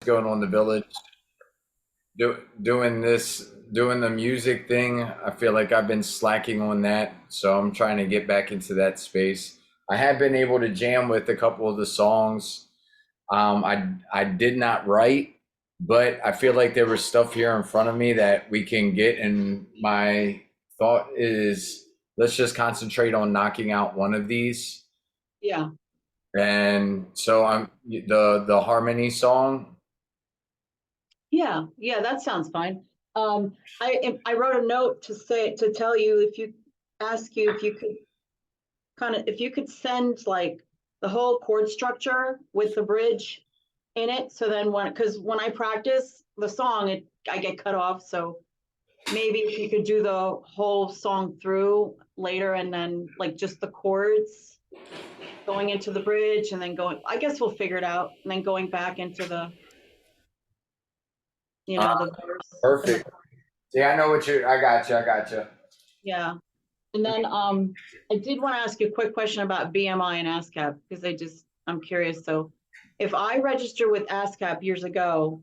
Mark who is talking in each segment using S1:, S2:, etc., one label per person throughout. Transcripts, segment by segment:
S1: going on the village, doing the music thing. I feel like I've been slacking on that, so I'm trying to get back into that space. I have been able to jam with a couple of the songs. I did not write, but I feel like there was stuff here in front of me that we can get, and my thought is let's just concentrate on knocking out one of these.
S2: Yeah.
S1: And so I'm the harmony song.
S2: Yeah. Yeah. That sounds fine. I wrote a note to tell you ask you if you could if you could send like the whole chord structure with the bridge in it. So then because when I practice the song, I get cut off. So maybe if you could do the whole song through later and then like just the chords going into the bridge and then I guess we'll figure it out. And then going back into
S1: Uh,
S2: the verse and the
S1: Perfect. See, I know what you're. I got you. I got you.
S2: yeah. And then I did want to ask you a quick question about BMI and ASCAP because I'm curious. So if I register with ASCAP years ago,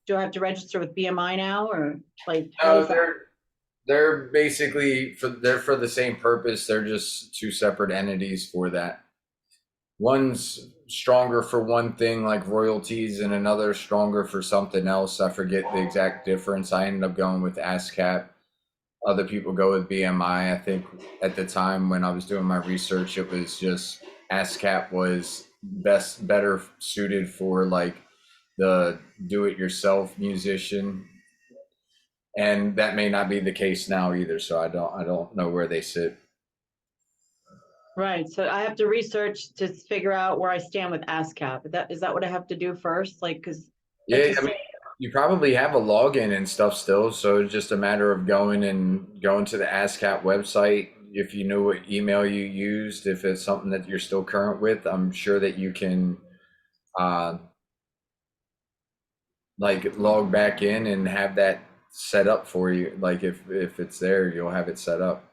S2: do I have to register with BMI now or like how
S1: No,
S2: does that?
S1: they're basically they're for the same purpose. They're just two separate entities for that. One's stronger for one thing, like royalties, and another stronger for something else. I forget the exact difference. I ended up going with ASCAP. Other people go with BMI. I think at the time when I was doing my research, it was just ASCAP was better suited for like the do-it-yourself musician, and that may not be the case now either. So I don't know where they sit.
S2: Right. So I have to research to figure out where I stand with ASCAP. Is that what I have to do first? Like, because like
S1: Yeah,
S2: you
S1: I mean,
S2: said,
S1: you probably have a login and stuff still, so it's just a matter of going to the ASCAP website. If you know what email you used, if it's something that you're still current with, I'm sure that you can uh, like log back in and have that set up for you. Like if it's there, you'll have it set up.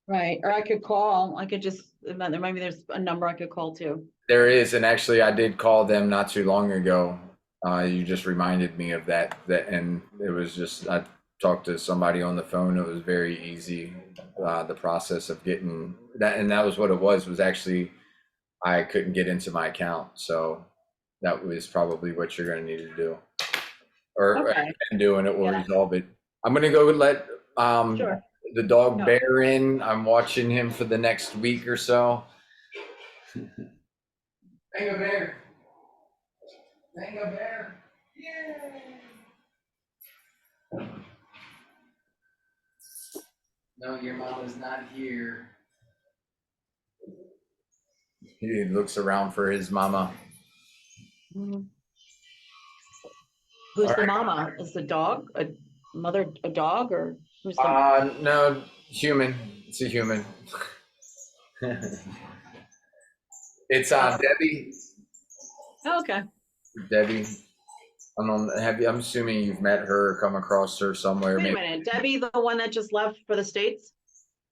S2: right. Or I could call. I could just maybe there's a number I could call too.
S1: There is, and actually, I did call them not too long ago. You just reminded me of that, and it was just I talked to somebody on the phone. It was very easy, the process of getting that, and that was what it was actually I couldn't get into my account, so that was probably what you're going to need to do, or
S2: Okay.
S1: and do, and it will
S2: Yeah.
S1: resolve it. I'm going to go let
S2: Sure.
S1: the dog
S2: No.
S1: Bear in. I'm watching him for the next week or so. Mango Bear. Mango Bear. No, your mom is not here. He looks around for his mama.
S2: Mhm.
S1: All
S2: Who's the
S1: right.
S2: mama? Is the dog a mother, a dog, or who's the?
S1: No, human. It's a human. It's
S2: Oh,
S1: Debbie.
S2: oh, okay.
S1: Debbie. I don't know, I'm assuming you've met her, come across her somewhere,
S2: Wait a
S1: maybe.
S2: minute. Debbie, the one that just left for the States?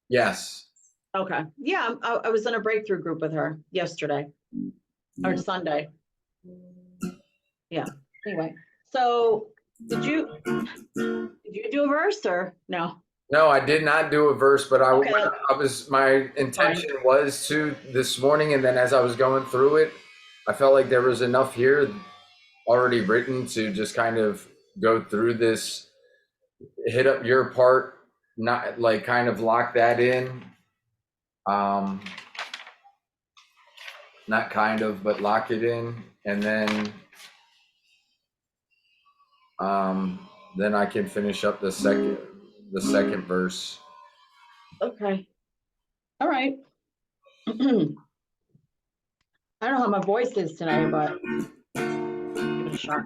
S1: Yes.
S2: Okay. Yeah, I was in a breakthrough group with her yesterday or Sunday. Yeah. Anyway, so did you did you do a verse or no?
S1: No, I did not do a verse, but
S2: Okay, that's
S1: I was my
S2: fine.
S1: intention was to this morning, and then as I was going through it, I felt like there was enough here already written to just kind of go through this, hit up your part, not like kind of lock that in. Um, Not kind of, but lock it in, and then I can finish up the second verse.
S2: Okay. All right. I don't know how my voice is tonight, but give it a shot.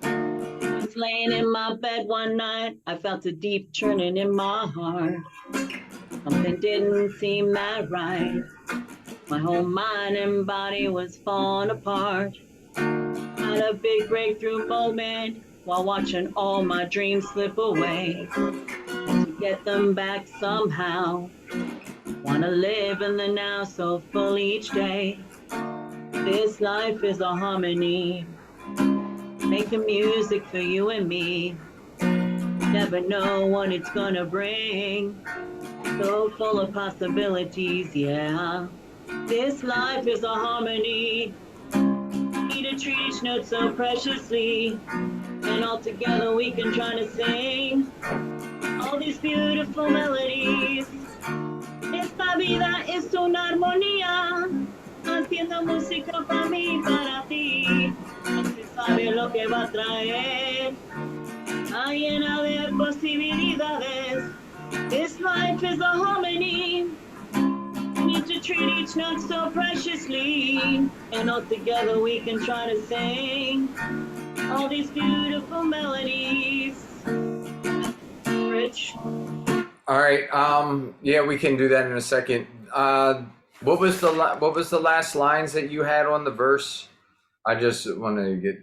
S2: I was laying in my bed one night. I felt a deep churning in my heart. Something didn't seem that right. My whole mind and body was falling apart. Had a big breakthrough moment while watching all my dreams slip away. As you get them back somehow. Wanna live in the now so fully each day. This life is a harmony, making music for you and me. Never know what it's gonna bring. So full of possibilities, yeah. This life is a harmony. Need to treat each note so preciously. And all together we can try to sing all these beautiful melodies. Esta vida es una armonía, haciendo música para mí, para ti. No se sabe lo que va a traer, está llena de posibilidades. This life is a harmony. Need to treat each note so preciously, and all together we can try to sing all these beautiful melodies. Rich.
S1: All right. Yeah, we can do that in a second. What was the last lines that you had on the verse? I just wanted to get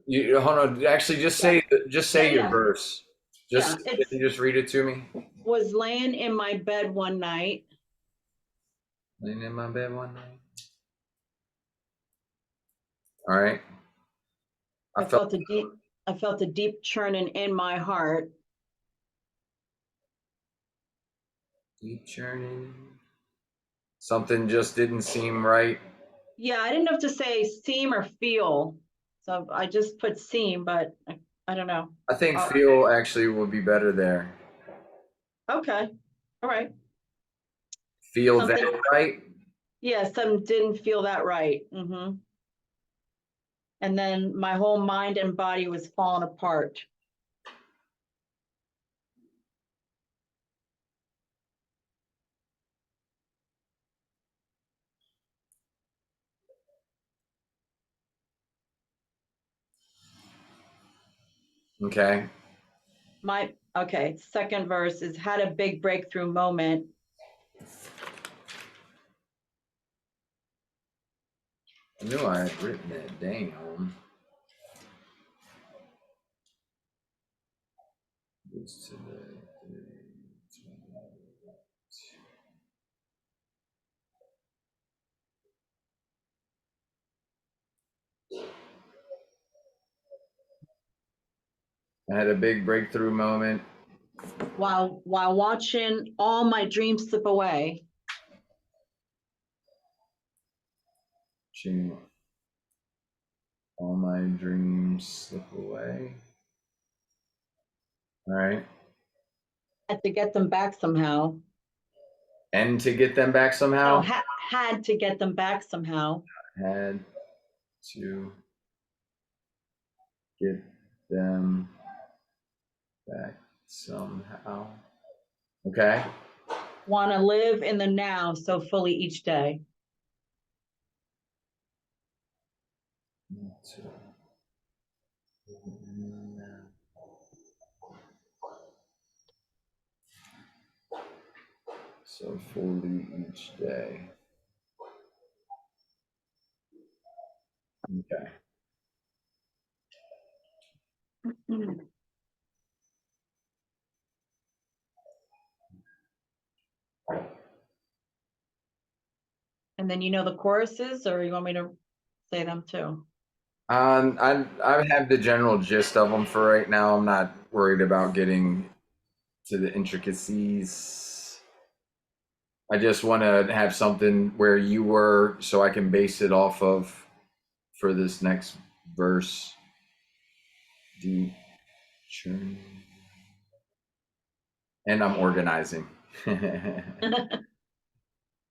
S1: you. Hold on. Actually, just say your
S2: Yeah.
S1: verse.
S2: Yeah,
S1: Can you just read it to me?
S2: Was laying in my bed one night.
S1: Laying in my bed one night. All right.
S2: I felt a deep churning in my heart.
S1: Deep churning. Something just didn't seem right.
S2: Yeah, I didn't know if to say seem or feel. So I just put seem, but I don't know.
S1: I think feel actually would be better there.
S2: Okay. All right.
S1: Feel
S2: Something,
S1: that right.
S2: yeah, some didn't feel that right. And then my whole mind and body was falling apart.
S1: Okay.
S2: Okay, second verse is had a big breakthrough moment.
S1: I knew I had written that down. It's today. I had a big breakthrough moment.
S2: While watching all my dreams slip away.
S1: Watching all my dreams slip away. All right.
S2: Had to get them back somehow.
S1: And to get them back somehow.
S2: No, had to get them back somehow.
S1: Had to get them back somehow. Okay.
S2: Want to live in the now so fully each day.
S1: So fully each day. Okay.
S2: And then you know the choruses, or you want me to say them too?
S1: I have the general gist of them for right now. I'm not worried about getting to the intricacies. I just want to have something where you were, so I can base it off of for this next verse. Deep churn. And I'm organizing.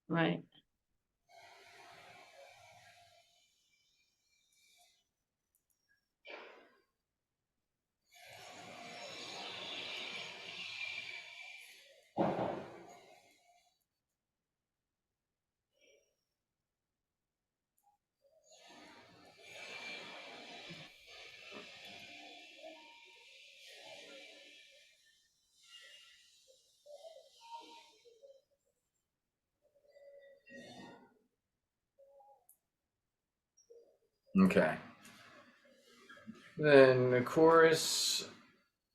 S2: Right.
S1: Okay. Then the chorus.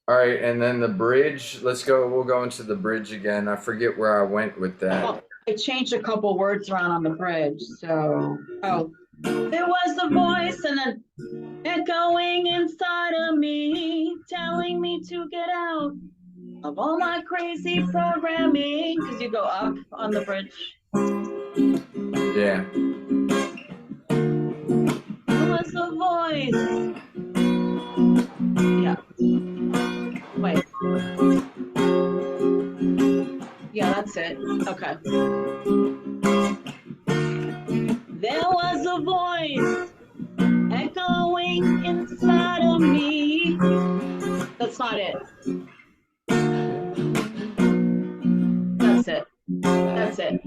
S1: All right, and then the bridge. Let's go. We'll go into the bridge again. I forget where I went with that.
S2: Well, I changed a couple words around on the bridge, so, oh, there was a voice and then echoing inside of me, telling me to get out of all my crazy programming, because you go up on the bridge.
S1: Yeah.
S2: There was a voice. Yeah. Wait. Yeah, that's it. Okay. There was a voice echoing inside of me. That's not it. That's it. That's it.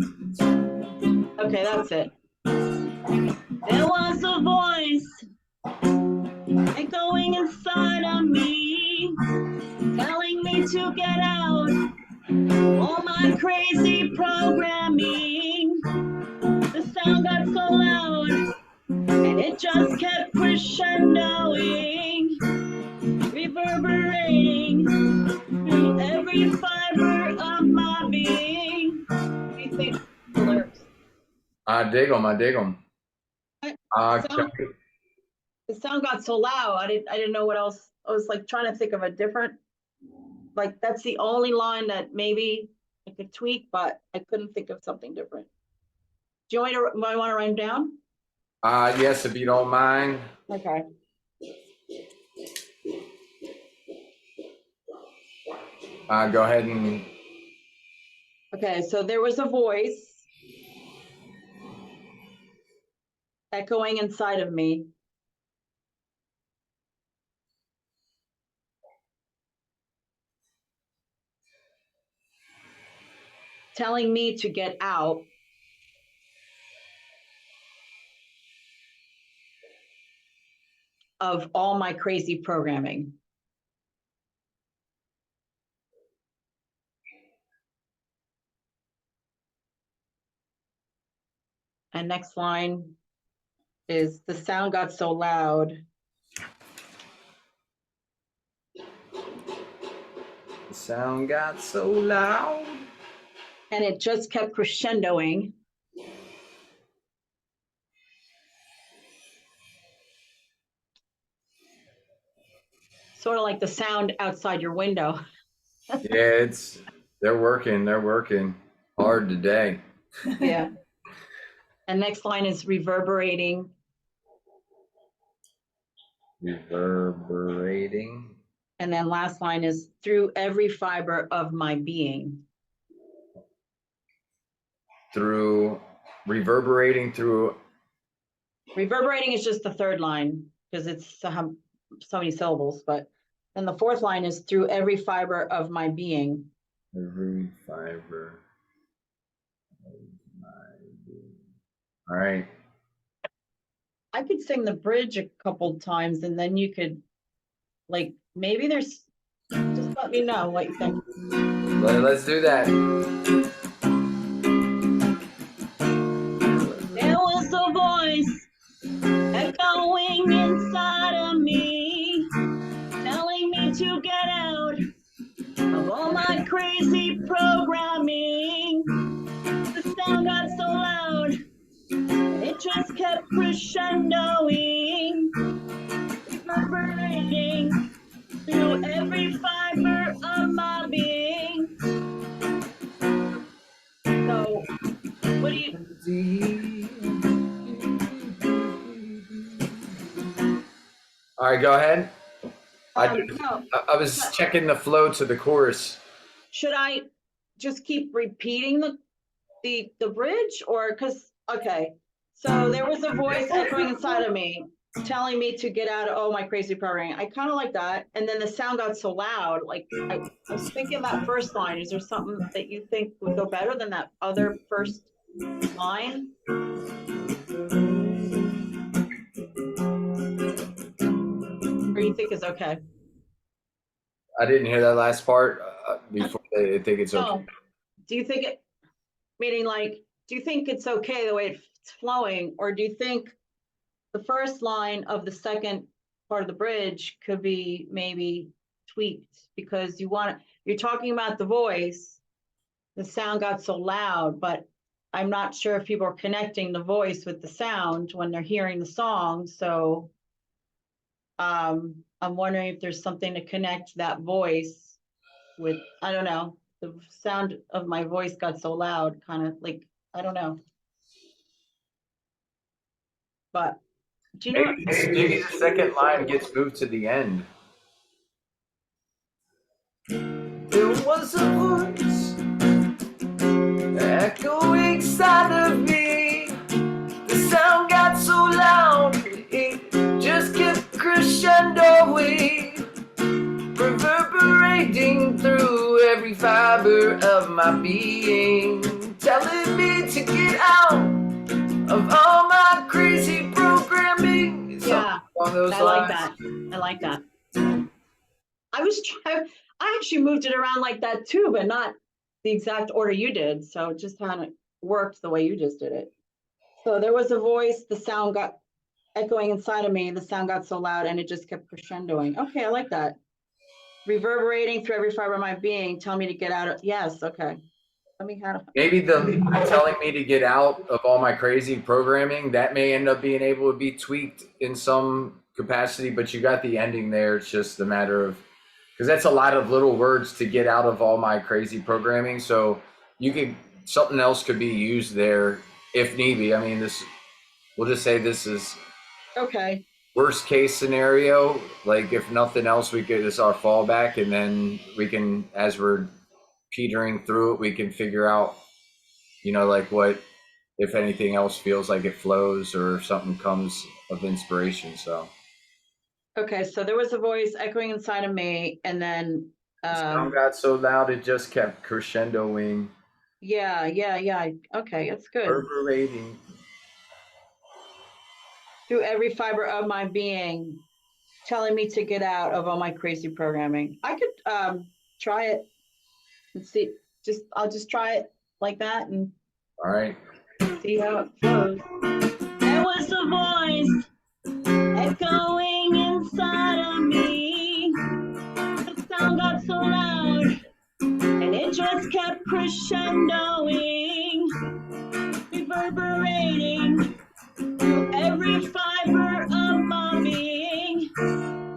S2: Okay, that's it. There was a voice echoing inside of me, telling me to get out all my crazy programming. The sound got so loud, and it just kept crescendoing, reverberating through every fiber of my being. What do you think of the lyrics?
S1: I dig them. I dig them.
S2: The sound got so loud. I didn't know what else. I was like trying to think of a different. Like that's the only line that maybe I could tweak, but I couldn't think of something different. Do you want to write them down?
S1: Yes, if you don't mind.
S2: Okay.
S1: Go ahead and.
S2: Okay, so there was a voice echoing inside of me. Telling me to get out of all my crazy programming. And next line is the sound got so loud.
S1: The sound got so loud.
S2: And it just kept crescendoing. Sort of like the sound outside your window.
S1: Yeah, they're working hard today.
S2: Yeah. And next line is reverberating.
S1: Reverberating.
S2: And then last line is through every fiber of my being.
S1: Through reverberating through.
S2: Reverberating is just the third line because it's so many syllables, but then the fourth line is through every fiber of my being.
S1: Every fiber of my being. All right.
S2: I could sing the bridge a couple times and then you could, like, maybe there's, just let me know what you think.
S1: Let's do that.
S2: There was a voice echoing inside of me, telling me to get out of all my crazy programming. The sound got so loud, it just kept crescendoing, reverberating through every fiber of my being. So, what do you?
S1: All right, go ahead.
S2: No.
S1: I was checking the flow to the chorus.
S2: Should I just keep repeating the bridge, or because okay, so there was a voice echoing inside of me telling me to get out of all my crazy programming. I kind of like that, and then the sound got so loud. Like I was thinking that first line. Is there something that you think would go better than that other first line? Or you think is okay?
S1: I didn't hear that last part before. I think it's okay.
S2: Oh, do you think it? Meaning, like, do you think it's okay the way it's flowing, or do you think the first line of the second part of the bridge could be maybe tweaked because you're talking about the voice. The sound got so loud, but I'm not sure if people are connecting the voice with the sound when they're hearing the song. So I'm wondering if there's something to connect that voice with, I don't know. The sound of my voice got so loud, kind of like, I don't know. But do you know?
S1: Maybe the second line gets moved to the end. There was a voice echoing inside of me. The sound got so loud, it just kept crescendoing, reverberating through every fiber of my being, telling me to get out of all my crazy programming.
S2: Yeah,
S1: Along those
S2: I like
S1: lines.
S2: that. I like that. I actually moved it around like that too, but not the exact order you did. So it just kind of worked the way you just did it. So there was a voice, the sound got echoing inside of me, the sound got so loud and it just kept crescendoing. Okay, I like that. Reverberating through every fiber of my being, telling me to get out of, yes, okay. Let me have.
S1: Maybe the telling me to get out of all my crazy programming, that may end up being able to be tweaked in some capacity, but you got the ending there. It's just a matter of, because that's a lot of little words to get out of all my crazy programming. So you could, something else could be used there if need be. I mean, we'll just say this is
S2: Okay,
S1: worst case scenario. Like if nothing else, this is our fallback, and then we can, as we're petering through it, we can figure out, like what, if anything else feels like it flows or if something comes of inspiration. So
S2: okay, so there was a voice echoing inside of me and then
S1: the sound got so loud it just kept crescendoing,
S2: yeah, okay, that's good.
S1: reverberating
S2: Through every fiber of my being, telling me to get out of all my crazy programming. I could try it and see, I'll just try it like that and
S1: all right.
S2: see how it flows. There was a voice echoing inside of me. The sound got so loud and it just kept crescendoing, reverberating through every fiber of my being,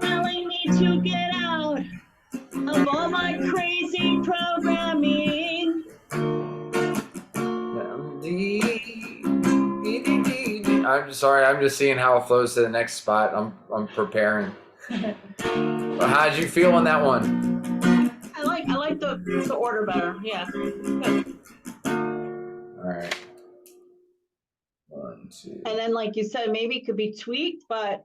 S2: telling me to get out of all my crazy programming.
S1: I'm sorry, I'm just seeing how it flows to the next spot. I'm preparing. How'd you feel on that one?
S2: I like the order better. Yeah. Good.
S1: All right. 1, 2.
S2: And then, like you said, maybe it could be tweaked, but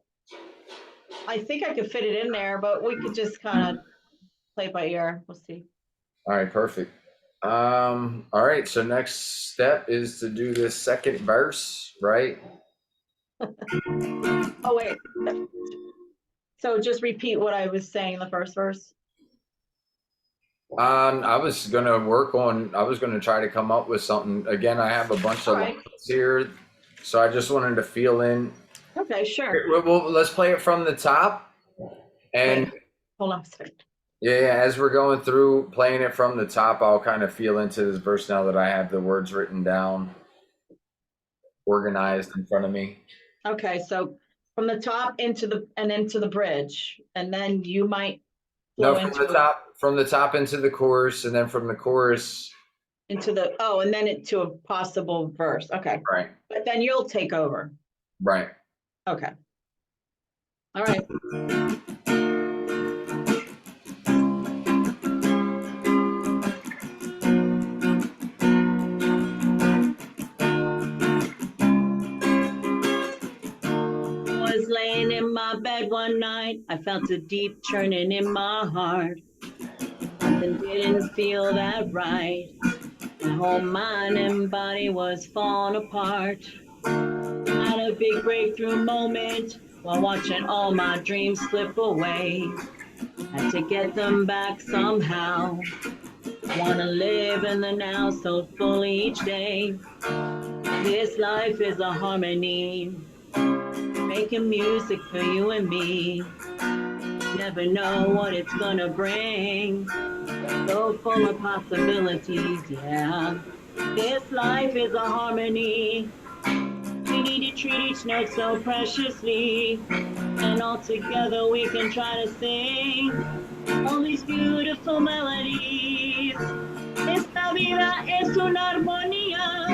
S2: I think I could fit it in there. But we could just kind of play it by ear. We'll see.
S1: All right, perfect. All right, so next step is to do this second verse, right?
S2: Oh wait. So just repeat what I was saying in the first verse.
S1: I was gonna try to come up with something. Again, I have a bunch of
S2: All right.
S1: lines here, so I just wanted to feel in.
S2: Okay, sure.
S1: Well, let's play it from the top, and
S2: Wait, hold on a second.
S1: yeah, as we're going through playing it from the top, I'll kind of feel into this verse now that I have the words written down, organized in front of me.
S2: Okay, so from the top into the bridge, and then you might flow
S1: No, from the top into the chorus, and then from the chorus
S2: into the and then into a possible verse. Okay,
S1: right,
S2: but then you'll take over.
S1: right.
S2: Okay. All right. Was laying in my bed one night, I felt a deep churning in my heart. Something didn't feel that right. My whole mind and body was falling apart. Had a big breakthrough moment while watching all my dreams slip away. Had to get them back somehow. Wanna live in the now so fully each day. This life is a harmony, making music for you and me. never know what it's gonna bring. So full of possibilities, yeah. This life is a harmony. We need to treat each note so preciously. And all together we can try to sing all these beautiful melodies. Esta vida es una armonía,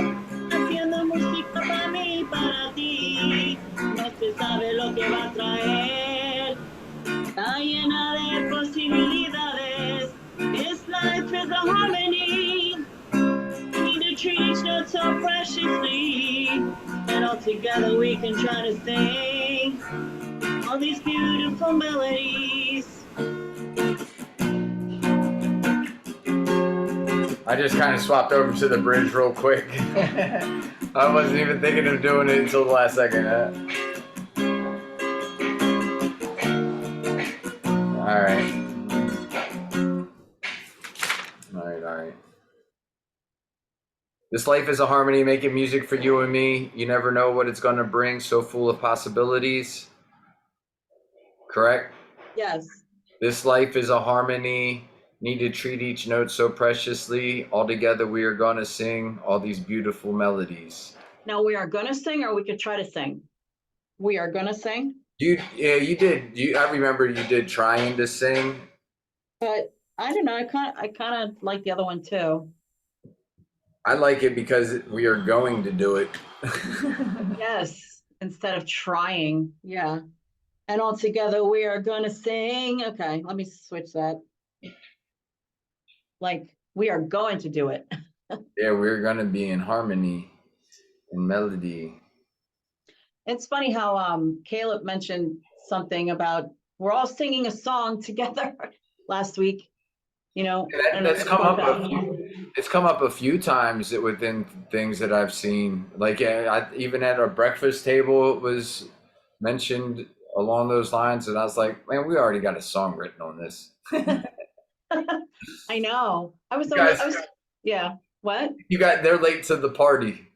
S2: haciendo música para mí y para ti. No se sabe lo que va a traer, está llena de posibilidades. This life is a harmony. We need to treat each note so preciously, and all together we can try to sing all these beautiful melodies.
S1: I just kind of swapped over to the bridge real quick. I wasn't even thinking of doing it until the last second. All right. All right. This life is a harmony, making music for you and me. You never know what it's going to bring, so full of possibilities. Correct?
S2: Yes.
S1: This life is a harmony. Need to treat each note so preciously. All together we are going to sing all these beautiful melodies.
S2: Now we are gonna sing, or we could try to sing. We are gonna sing,
S1: You did. I remember you did trying to sing.
S2: but I don't know. I kind of like the other one too.
S1: I like it because we are going to do it.
S2: Yes, instead of trying. Yeah. And all together we are gonna sing. Okay, let me switch that. Like we are going to do it.
S1: Yeah, we're going to be in harmony and melody.
S2: It's funny how Caleb mentioned something about we're all singing a song together last week. You know,
S1: That's come up it's come up a few times within things that I've seen. Like even at our breakfast table, it was mentioned along those lines, and I was like, man, we already got a song written on this.
S2: I know. I was yeah. What?
S1: They're late to the party.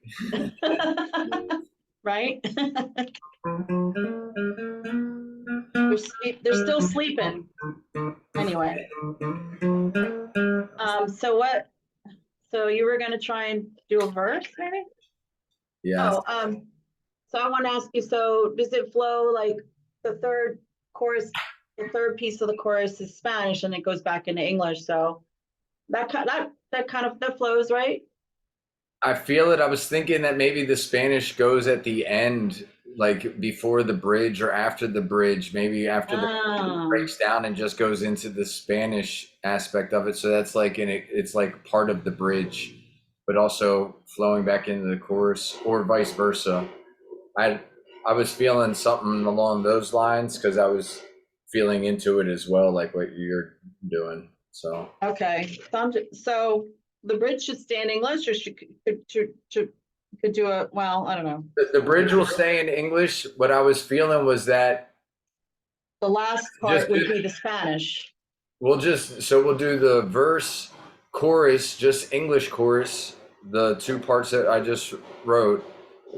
S2: Right? They're still sleeping. Anyway. So what? So you were gonna try and do a verse, maybe?
S1: Yeah.
S2: Oh, so I want to ask you, so does it flow like the third chorus, the third piece of the chorus is Spanish and it goes back into English, so that flows, right?
S1: I feel it. I was thinking that maybe the Spanish goes at the end, like before the bridge or after the bridge, maybe after the breaks down and just goes into the Spanish aspect of it. So that's like it's like part of the bridge, but also flowing back into the chorus, or vice versa. I was feeling something along those lines because I was feeling into it as well, like what you're doing. So
S2: okay, so the bridge should stay in English, or could do a, well, I don't know.
S1: The bridge will stay in English. What I was feeling was that
S2: the last part would be the Spanish.
S1: We'll do the verse, chorus, just English chorus, the two parts that I just wrote,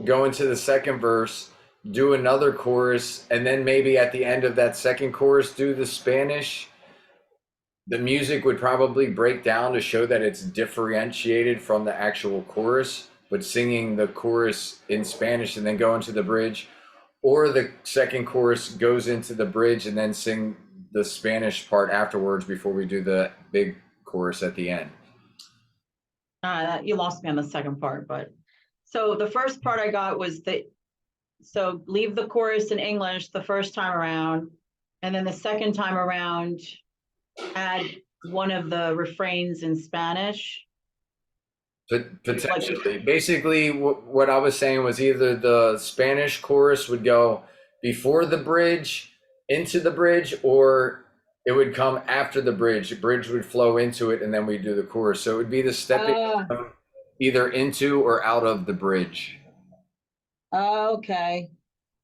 S1: go into the second verse, do another chorus, and then maybe at the end of that second chorus, do the Spanish. The music would probably break down to show that it's differentiated from the actual chorus, but singing the chorus in Spanish and then go into the bridge, or the second chorus goes into the bridge and then sing the Spanish part afterwards before we do the big chorus at the end.
S2: You lost me on the second part, but so the first part I got was so leave the chorus in English the first time around, and then the second time around, add one of the refrains in Spanish.
S1: Potentially. Basically, what I was saying was either the Spanish chorus would go before the bridge into the bridge, or it would come after the bridge. The bridge would flow into it, and then we do the chorus. So it would be the stepping either into or out of the bridge.
S2: Okay.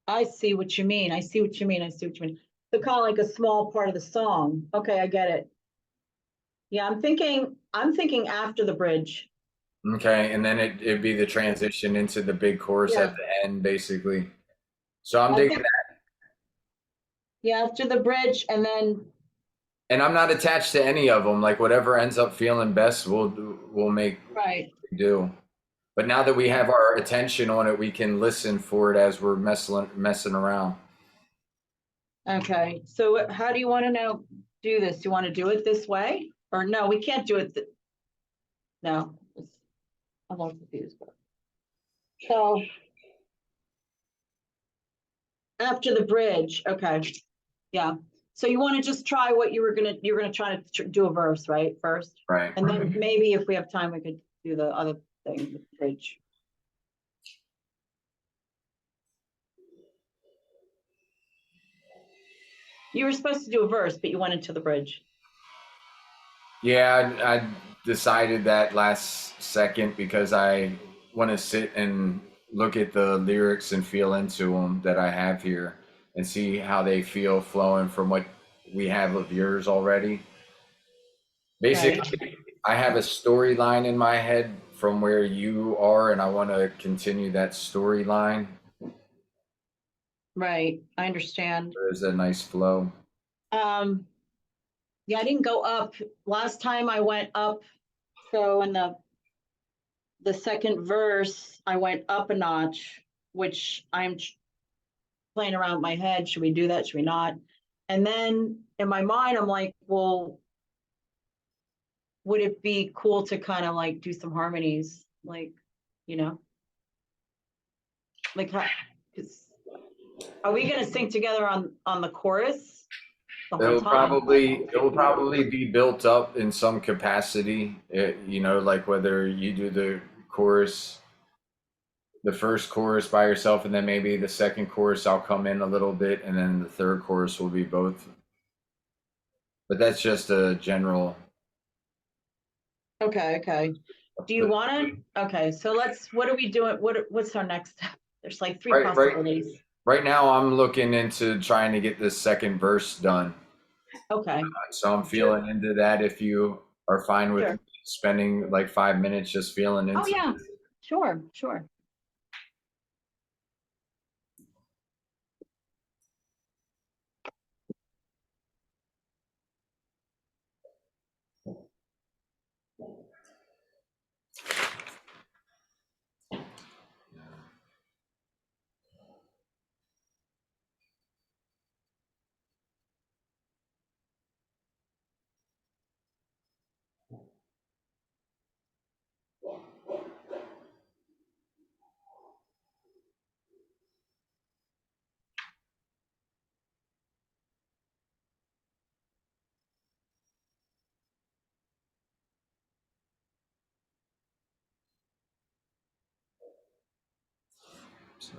S2: I see what you mean. So kind of like a small part of the song. Okay, I get it. Yeah, I'm thinking after the bridge.
S1: Okay, and then it'd be the transition into the big chorus at the end, basically. So I'm digging that.
S2: Yeah, after the bridge, and then,
S1: And I'm not attached to any of them. Like whatever ends up feeling best, we'll make
S2: right,
S1: do. But now that we have our attention on it, we can listen for it as we're messing around.
S2: okay. So how do you want to now do this? You want to do it this way? Or no, we can't do it. No, I'm all confused. So after the bridge, okay, yeah. So you want to just try what you're gonna try to do a verse, right, first?
S1: Right.
S2: And then maybe if we have time, we could do the other thing, the bridge. You were supposed to do a verse, but you went into the bridge.
S1: Yeah, I decided that last second because I want to sit and look at the lyrics and feel into them that I have here and see how they feel flowing from what we have of yours already.
S2: Right,
S1: Basically, I have a storyline in my head from where you are, and I want to continue that storyline.
S2: right, I understand.
S1: There's a nice flow.
S2: Um, yeah, I didn't go up. Last time I went up, so in the second verse, I went up a notch, which I'm playing around with my head. Should we do that? Should we not? And then in my mind, I'm like, well, would it be cool to kind of like do some harmonies? Like, you know, like, because are we going to sing together on the chorus the whole time?
S1: It will probably be built up in some capacity. You know, like whether you do the chorus, the first chorus by yourself, and then maybe the second chorus I'll come in a little bit, and then the third chorus will be both. But that's just a general.
S2: Okay, okay. Do you want to? Okay, so what are we doing? What's our next step? There's like three
S1: Right,
S2: possibilities.
S1: right now I'm looking into trying to get this second verse done.
S2: Okay,
S1: So I'm
S2: sure,
S1: feeling into that. If you are fine with
S2: sure.
S1: spending like 5 minutes just feeling
S2: Oh,
S1: into
S2: yeah, sure, sure.
S1: so.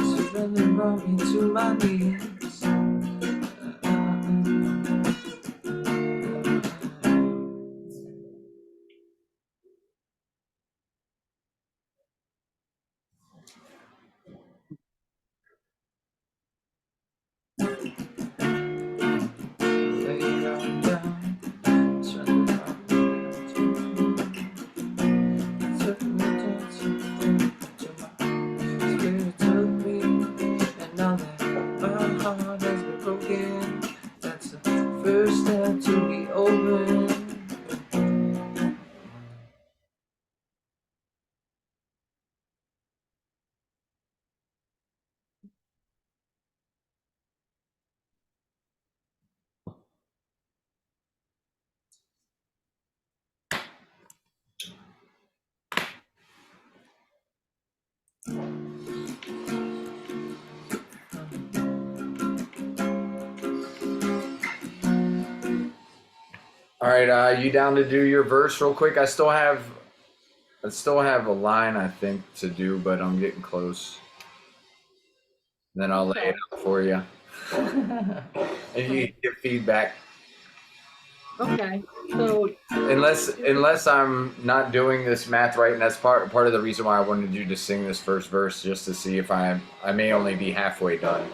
S3: Surrender brought me to my knees. Lay it all down. Surrender took me to my spirit took me, and now that my heart has been broken, that's the first step to be open.
S1: All right, you down to do your verse real quick? I still have a line I think to do, but I'm getting close. Then I'll lay it out for you, and you can give feedback.
S2: Okay, so
S1: Unless I'm not doing this math right, and that's part of the reason why I wanted you to sing this first verse, just to see if I may only be halfway done.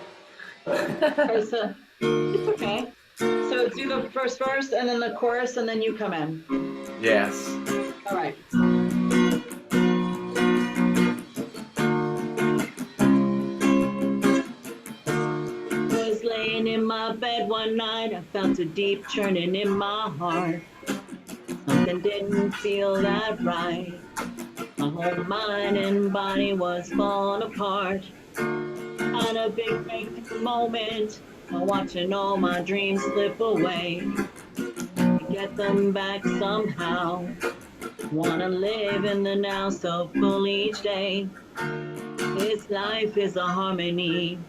S2: okay, so it's okay. So do the first verse and then the chorus, and then you come in.
S1: Yes.
S2: All right. Was laying in my bed one night, I felt a deep churning in my heart. Something didn't feel that right. My whole mind and body was falling apart. On a big breakthrough moment, I'm watching all my dreams slip away. Get them back somehow. Wanna live in the now so full each day. This life is a harmony.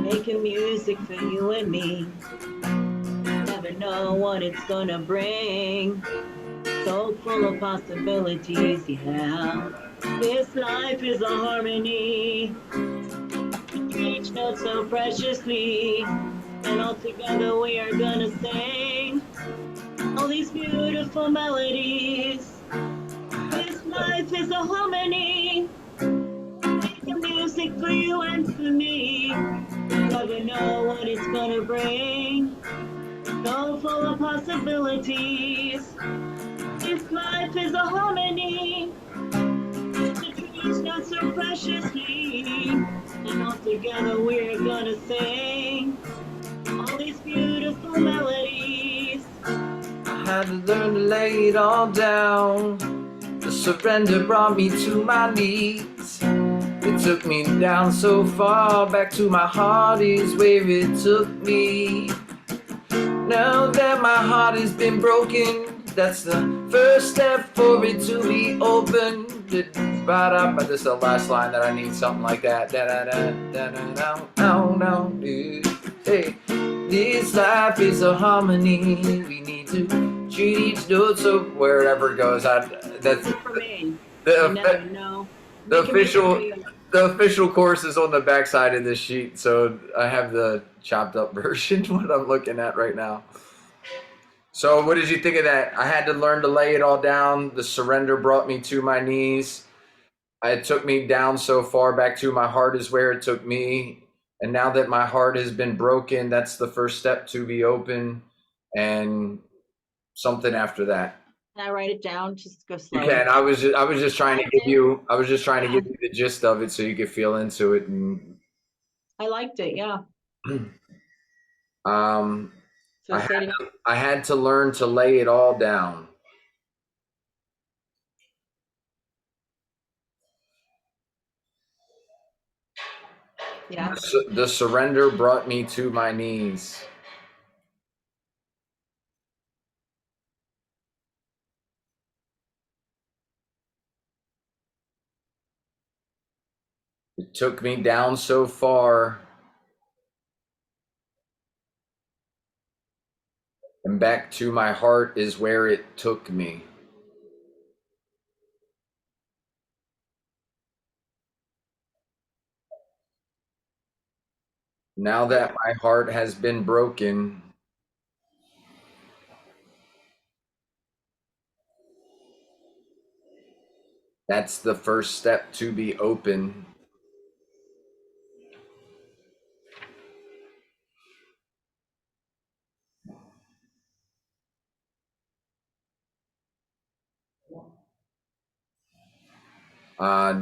S2: Making music for you and me. Never know what it's gonna bring. So full of possibilities, yeah. This life is a harmony. Each note so preciously, and all together we are gonna sing all these beautiful melodies. This life is a harmony, making music for you and for me. Never know what it's gonna bring, so full of possibilities. This life is a harmony, the trees note so preciously, and all together we're gonna sing all these beautiful melodies.
S3: I had to learn to lay it all down. The surrender brought me to my knees. It took me down so far, back to my heart is where it took me. Now that my heart has been broken, that's the first step for it to be open. But this is the last line that I need something like that. Hey, this life is a harmony. We need to treat each note so wherever it goes. That's
S2: For me,
S1: the,
S2: you never know.
S1: the
S2: Making music
S1: official
S2: for you.
S1: the official course is on the back side of this sheet, so I have the chopped up version what I'm looking at right now. So what did you think of that? I had to learn to lay it all down. The surrender brought me to my knees. It took me down so far, back to my heart is where it took me. And now that my heart has been broken, that's the first step to be open, and something after that.
S2: Can I write it down? Just go
S1: You
S2: slower.
S1: can. I was just trying to give you
S2: Yeah.
S1: the gist of it so you could feel into it. And
S2: I liked it, yeah.
S1: um
S2: So say it again.
S1: I had to learn to lay it all down.
S2: Yeah.
S1: The surrender brought me to my knees. It took me down so far, and back to my heart is where it took me. Now that my heart has been broken, that's the first step to be open.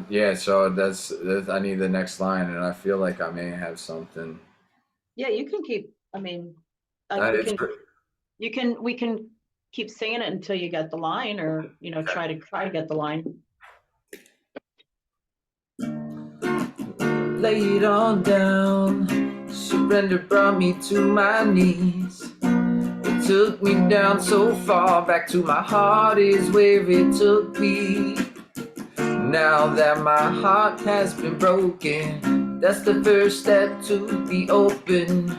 S1: Yeah, so that's I need the next line, and I feel like I may have something.
S2: Yeah, you can keep, I mean,
S1: It's
S2: we can keep singing it until you get the line, or, you know, try to get the line.
S3: Lay it all down. Surrender brought me to my knees. It took me down so far, back to my heart is where it took me. Now that my heart has been broken, that's the first step to be open.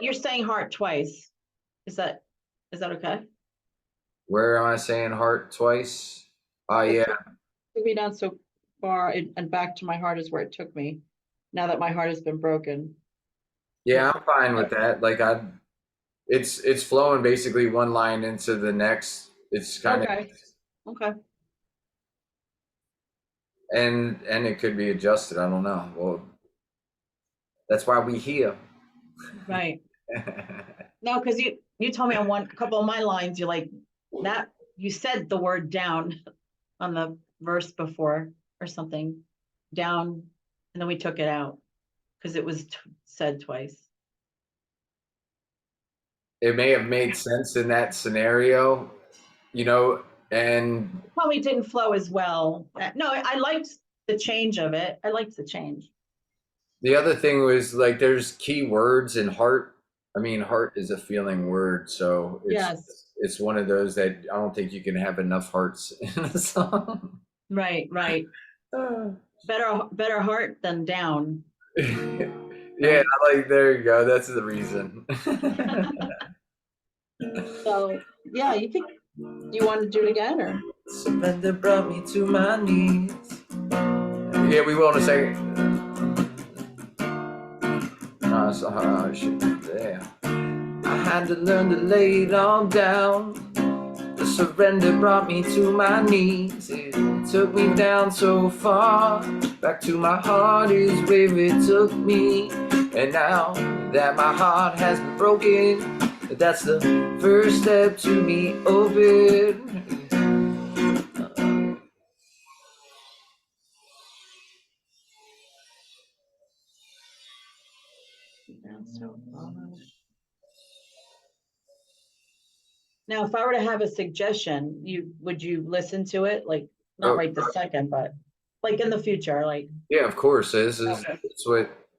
S2: You're saying heart twice. Is that okay?
S1: Where am I saying heart twice? Oh yeah.
S2: Took me down so far and back to my heart is where it took me. Now that my heart has been broken.
S1: Yeah, I'm fine with that. Like it's flowing basically one line into the next. It's kind of
S2: Okay.
S1: and it could be adjusted. I don't know. Well, that's why we here.
S2: Right. No, because you told me on a couple of my lines, you said the word down on the verse before or something, down, and then we took it out because it was said twice.
S1: It may have made sense in that scenario, and
S2: Probably didn't flow as well. No, I liked the change of it. I liked the change.
S1: the other thing was like there's key words in heart. I mean, heart is a fefeeling word, so it's one of those that I don't think you can have enough hearts in a song.
S2: Right. Better heart than down.
S1: Yeah, there you go. That's the reason.
S2: So yeah, do you want to do it again, or?
S3: Surrender brought me to my knees.
S1: Yeah, we will in a second. There.
S3: I had to learn to lay it all down. The surrender brought me to my knees. It took me down so far, back to my heart is where it took me. And now that my heart has been broken, that's the first step to be open.
S2: Now, if I were to have a suggestion, would you listen to it? Like, not right this second, but like in the future, like.
S1: Yeah, of course. This is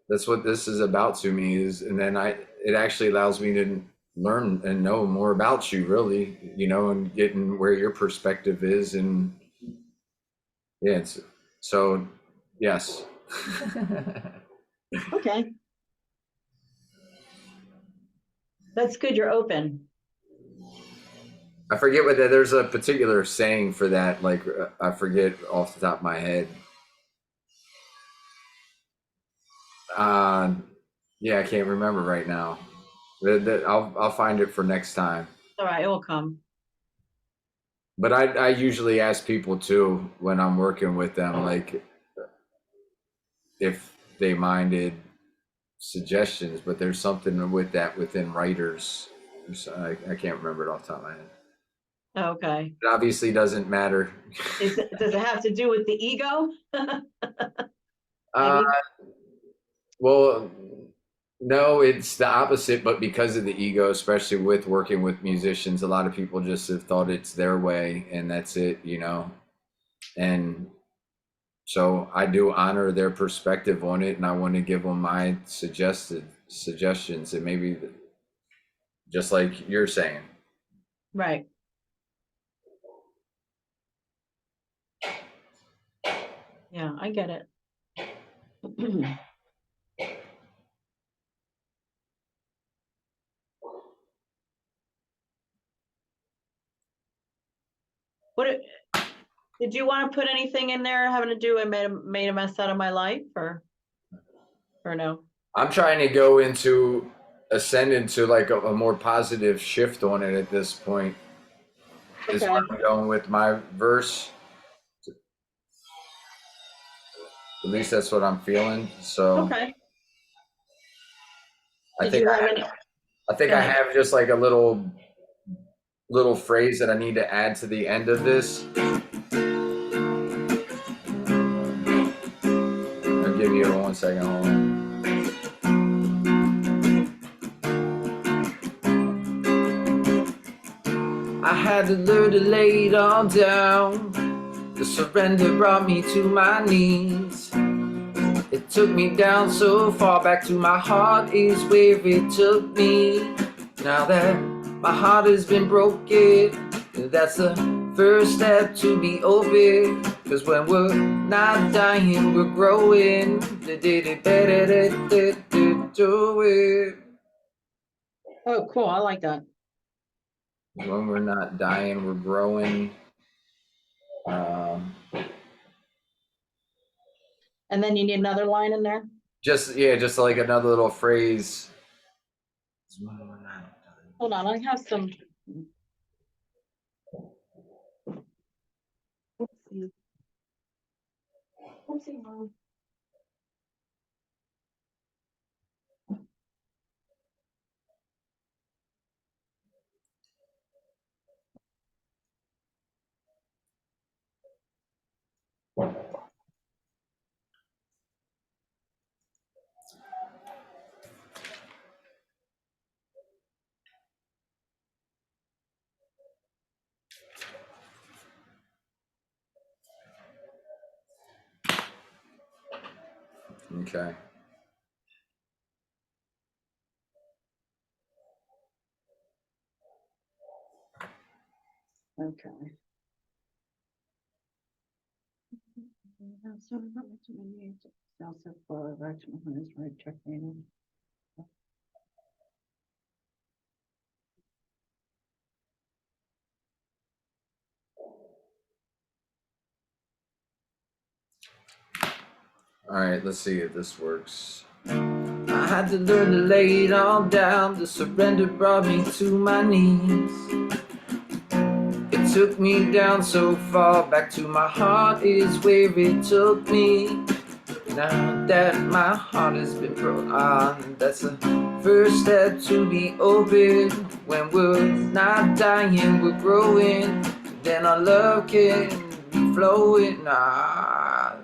S1: that's what this is about to me is, and then it actually allows me to learn and know more about you, really, and getting where your perspective is, and yeah, so yes.
S2: Okay. That's good. You're open.
S1: I forget what there's a particular saying for that. Like I forget off the top of my head. Yeah, I can't remember right now. I'll find it for next time.
S2: All right, it will come.
S1: But I usually ask people too when I'm working with them, like if they minded suggestions. But there's something with that within writers. So I can't remember it off the top of my head.
S2: Okay.
S1: It obviously doesn't matter.
S2: Does it have to do with the ego?
S1: Uh, well, no, it's the opposite, but because of the ego, especially with working with musicians, a lot of people just have thought it's their way and that's it, you know. And so I do honor their perspective on it, and I want to give them my suggestions, and maybe just like you're saying.
S2: Right. Yeah, I get it. Did you want to put anything in there having to do and made a mess out of my life, or no?
S1: I'm trying to go into ascend into like a more positive shift on it at this point. Is
S2: Okay.
S1: where I'm going with my verse. At least that's what I'm feeling. So
S2: Okay.
S1: I
S2: Did
S1: think
S2: you have any?
S1: I think
S2: Go
S1: I
S2: ahead.
S1: have just like a little phrase that I need to add to the end of this. I'll give you 1 second. Hold on.
S3: I had to learn to lay it all down. The surrender brought me to my knees. It took me down so far, back to my heart is where it took me. Now that my heart has been broken, that's the first step to be open. Cause when we're not dying, we're growing. Do it.
S2: Oh, cool. I like that.
S1: When we're not dying, we're growing.
S2: And then you need another line in there.
S1: Just like another little phrase. When we're not dying.
S2: Hold on, I have some. Oopsie. Oopsie, Mom.
S1: Okay.
S2: Okay.
S1: All right, let's see if this works.
S3: I had to learn to lay it all down. The surrender brought me to my knees. It took me down so far, back to my heart is where it took me. Now that my heart has been broken, that's the first step to be open. When we're not dying, we're growing. Then our love can be flowing. Our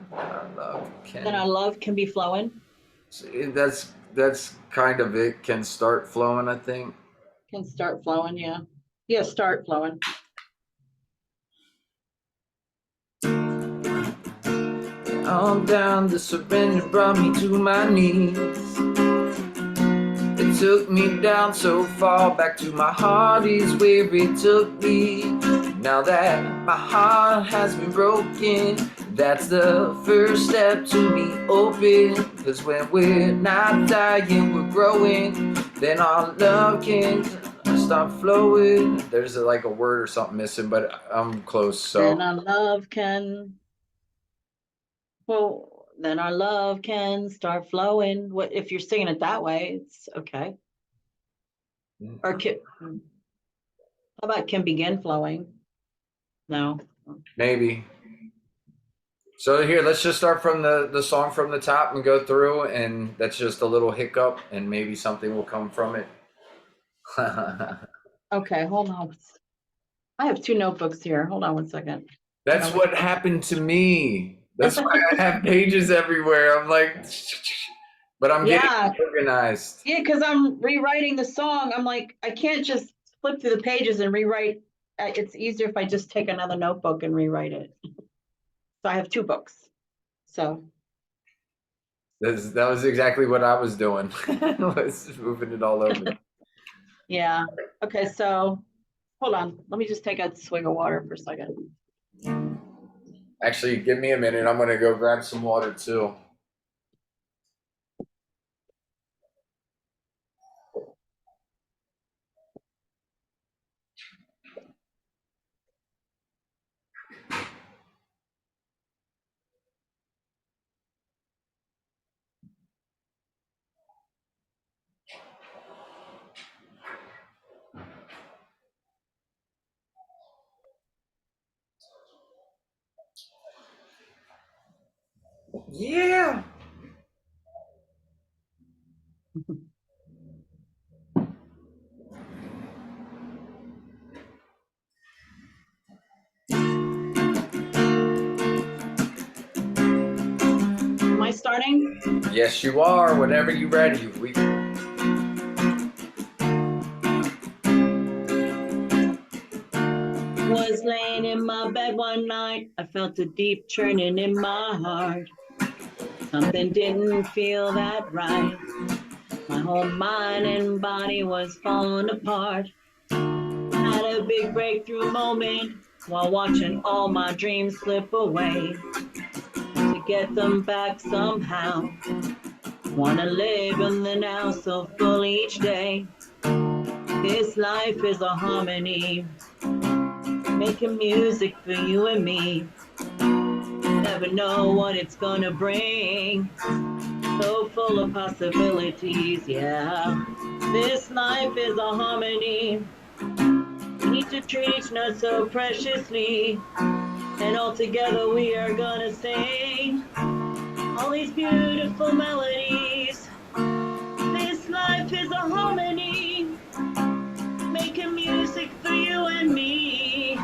S3: love can.
S2: Then our love can be flowing.
S1: That's kind of it. Can start flowing, I think.
S2: Can start flowing, yeah. Yeah, start flowing.
S3: All down, the surrender brought me to my knees. It took me down so far, back to my heart is where it took me. Now that my heart has been broken, that's the first step to be open. Cause when we're not dying, we're growing. Then our love can start flowing.
S1: There's like a word or something missing, but I'm close. So
S2: And our love can. Well, then our love can start flowing. What if you're singing it that way? It's okay. Or how about can begin flowing? No.
S1: Maybe. So here, let's just start from the song from the top and go through, and that's just a little hiccup, and maybe something will come from it.
S2: Okay, hold on. I have 2 notebooks here. Hold on one second.
S1: That's what happened to me. That's why I have pages everywhere. I'm like, but I'm
S2: Yeah.
S1: getting organized.
S2: Yeah, because I'm rewriting the song. I'm like, I can't just flip through the pages and rewrite. It's easier if I just take another notebook and rewrite it. So I have 2 books. So
S1: That was exactly what I was doing. Was moving it all over.
S2: yeah. Okay, so hold on. Let me just take a swig of water for a second.
S1: Actually, give me a minute. I'm gonna go grab some water too. Yeah.
S2: Am I starting?
S1: Yes, you are. Whenever you're ready.
S2: Was laying in my bed one night. I felt a deep churning in my heart. Something didn't feel that right. My whole mind and body was falling apart. Had a big breakthrough moment while watching all my dreams slip away. To get them back somehow. Wanna live in the now so full each day. This life is a harmony. Making music for you and me. Never know what it's gonna bring. So full of possibilities, yeah. This life is a harmony. We need to treat each other so preciously. And all together we are gonna sing all these beautiful melodies. This life is a harmony. Making music for you and me.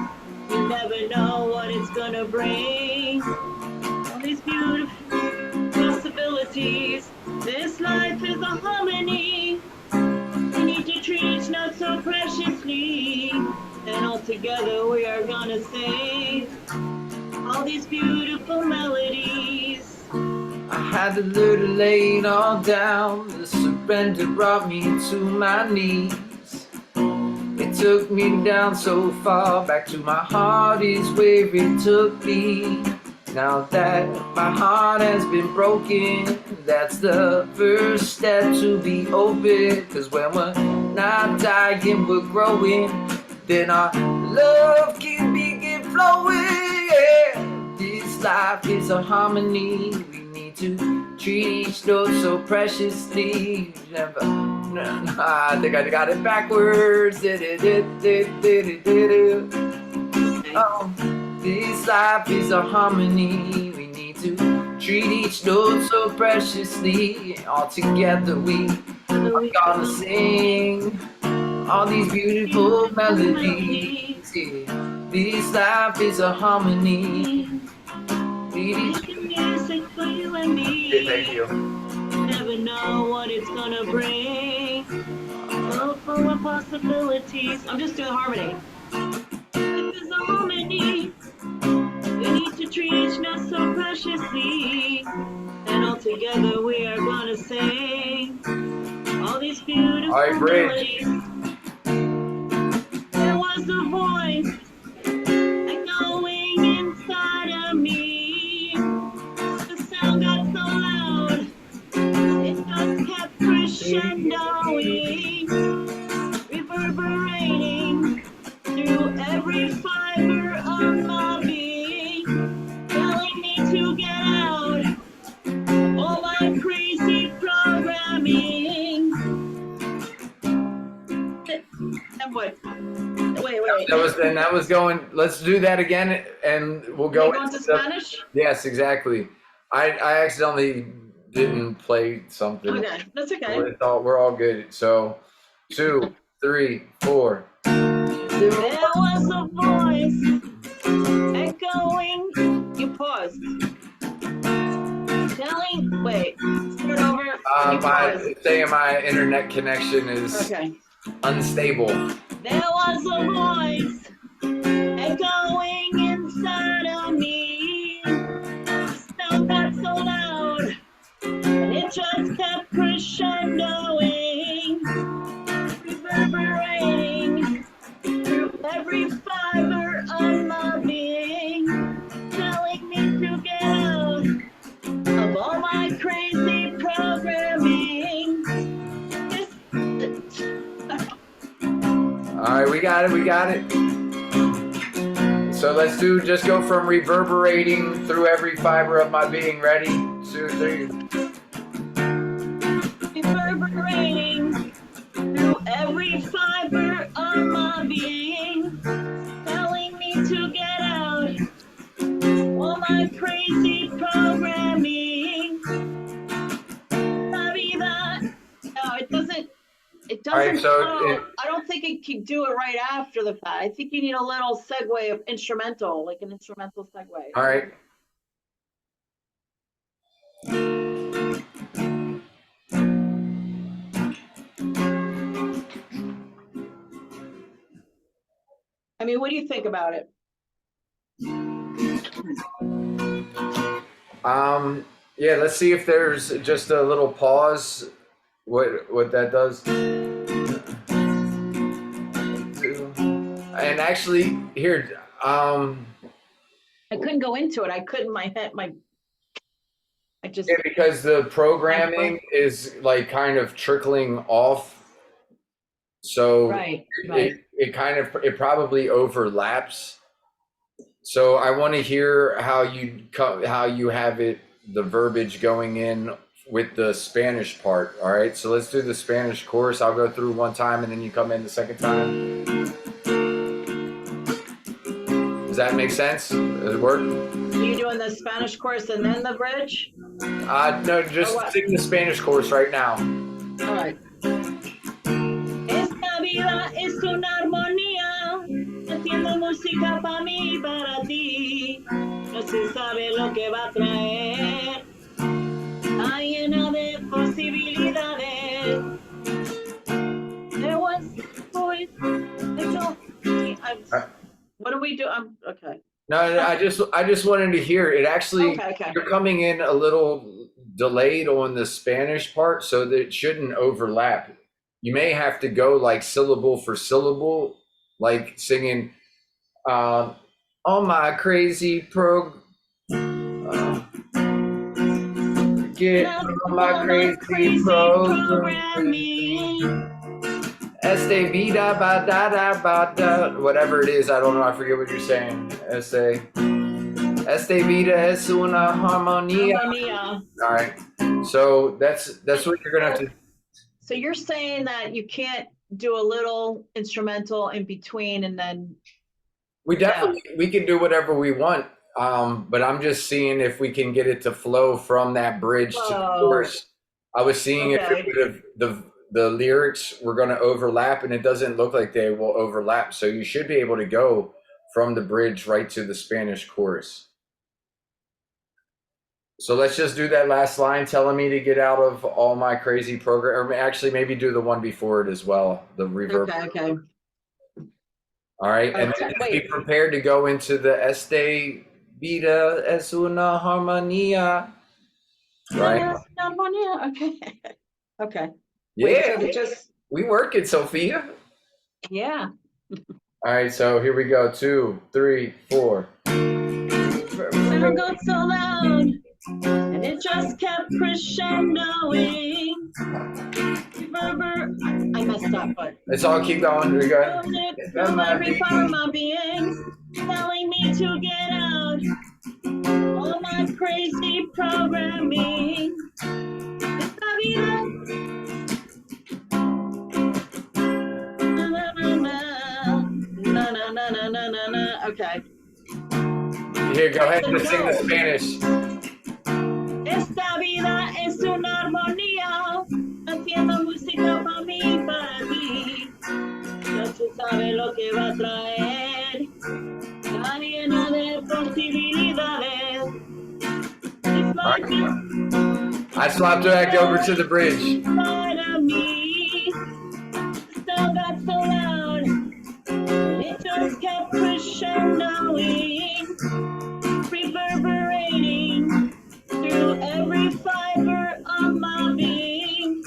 S2: You never know what it's gonna bring. All these beautiful possibilities. This life is a harmony. We need to treat each other so preciously. And all together we are gonna sing all these beautiful melodies.
S3: I had to learn to lay it all down. The surrender brought me to my knees. It took me down so far, back to my heart is where it took me. Now that my heart has been broken, that's the first step to be open. Cause when we're not dying, we're growing. Then our love can begin flowing, yeah. This life is a harmony. We need to treat each other so preciously. Never, I think I got it backwards. Oh, this life is a harmony. We need to treat each other so preciously. All together we are gonna sing all these beautiful melodies. Yeah. This life is a harmony.
S2: Making music for you and me.
S1: Okay, thank you.
S2: Never know what it's gonna bring. So full of possibilities. I'm just doing harmony. Life is a harmony. We need to treat each other so preciously. And all together we are gonna sing all these beautiful
S1: All right, bridge.
S2: melodies. There was a voice echoing inside of me. The sound got so loud, it just kept crescendoing, reverberating through every fiber of my being, telling me to get out And what? Wait.
S1: That was going. Let's do that again, and we'll go
S2: You going to
S1: into the-
S2: Spanish?
S1: Yes, exactly. I accidentally didn't play something.
S2: Okay, that's okay.
S1: We're all good. So 2, 3, 4.
S2: There was a voice echoing. You paused. Wait. Start over. You paused.
S1: Saying my internet connection is
S2: Okay.
S1: unstable.
S2: There was a voice echoing inside of me. Sound got so loud, and it just kept crescendoing, reverberating through every fiber of my being, telling me to get out of all my crazy programming.
S1: All right, we got it. So let's just go from reverberating through every fiber of my being. Ready? 2, 3.
S2: Reverberating through every fiber of my being, telling me to get out all my crazy programming. No, it doesn't. It doesn't.
S1: All right, so
S2: flow. I don't think it can do it right after the fact. I think you need a little segue of instrumental, like an instrumental segue.
S1: All right.
S2: I mean, what do you think about it?
S1: Yeah, let's see if there's just a little pause. What that does. And actually, here,
S2: I couldn't go into it. I couldn't. I just.
S1: yeah, because the programming is like kind of trickling off. So
S2: Right.
S1: it probably overlaps. So I want to hear how you have it, the verbiage going in with the Spanish part. All right, so let's do the Spanish chorus. I'll go through one time and then you come in the second time. Does that make sense? Does it work?
S2: Are you doing the Spanish chorus and then the bridge?
S1: No, just
S2: what?
S1: sing the Spanish chorus right now.
S2: All right. Esta vida es una armonía, haciendo música para mí y para ti. No se sabe lo que va a traer, está llena de posibilidades. There was a voice that told me. What do we do? Okay.
S1: No, I just wanted to hear it. Actually,
S2: Okay.
S1: you're coming in a little delayed on the Spanish part, so that it shouldn't overlap. You may have to go like syllable for syllable, like singing "On my crazy get on my crazy programming. Este vida ba da da ba da, whatever it is, I don't know. I forget what you're saying. Este vida es una armonía. All right, so that's what you're gonna have to.
S2: So you're saying that you can't do a little instrumental in between and then.
S1: We can do whatever we want, but I'm just seeing if we can get it to flow from that bridge to the chorus. I was seeing if it would have the lyrics were going to overlap, and it doesn't look like they will overlap. So you should be able to go from the bridge right to the Spanish chorus. So let's just do that last line, telling me to get out of all my crazy program, or actually maybe do the one before it as well, the reverb.
S2: Okay.
S1: All right, and then just be prepared to go into the Este vida es una armonía. Right?
S2: Okay.
S1: Yeah,
S2: Wait, so
S1: we work it, Sophia.
S2: Yeah.
S1: All right, so here we go. 2, 3, 4.
S2: Sound got so loud, and it just kept crescendoing. I messed up, but
S1: Let's all keep going. Here we go.
S2: from every part of my being, telling me to get out all my crazy programming. Esta vida Okay.
S1: Here, go ahead and sing the Spanish.
S2: Esta vida es una armonía, haciendo música para mí, para ti. No se sabe lo que va a traer, está llena de posibilidades. It's like
S1: I swapped back over to the bridge.
S2: inside of me, still got so loud, it just kept crescendoing, reverberating through every fiber of my being,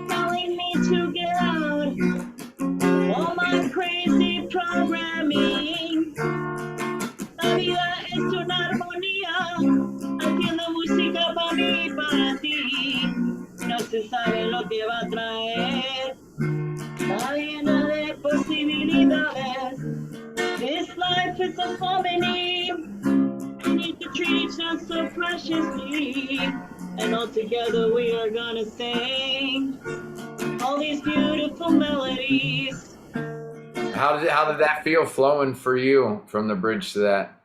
S2: telling me to get out all my crazy programming. La vida es una armonía, haciendo música para mí, para ti. No se sabe lo que va a traer, está llena de posibilidades. This life is a harmony, we need to treat each other so preciously, and all together we are gonna sing all these beautiful melodies.
S1: How did that feel flowing for you from the bridge to that?